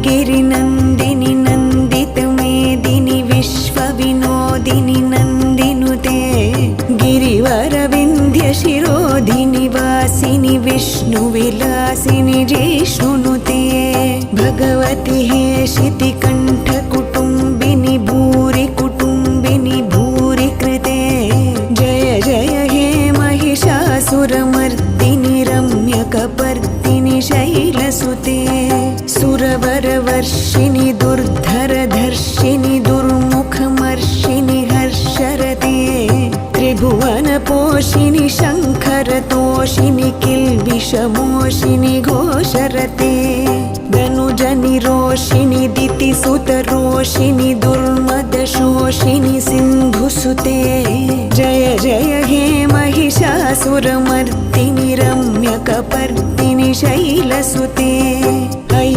गिरिनन्दिनि नन्दितमेदिनि विश्वविनोदिनि नन्दिनुते गिरिवरविन्ध्यशिरोधिनि वासिनि विष्णुविलासिनि जिष्णुनुते भगवति हेशितिकण्ठकुटुम्बिनि भूरि कुटुम्बिनि भूरि कृते जय जय हे महिषासुरमर्दिनि रम्यकपर्दिनि शैलसुते सुरवरवर्षिणि दुर्धरधर्षिणि दुर्मुखमर्षिणि हर्षरते त्रिभुवनपोषिणि शङ्खरतोषिणि किल्बिषमोषिणि घोषरते धनुजनिरोषिणि दितिसुतरोषिणि दुर्मदशोषिणि सिन्धुसुते जय जय हे महिषासुरमर्दिनि रम्यकपर्दिनि शैलसुते।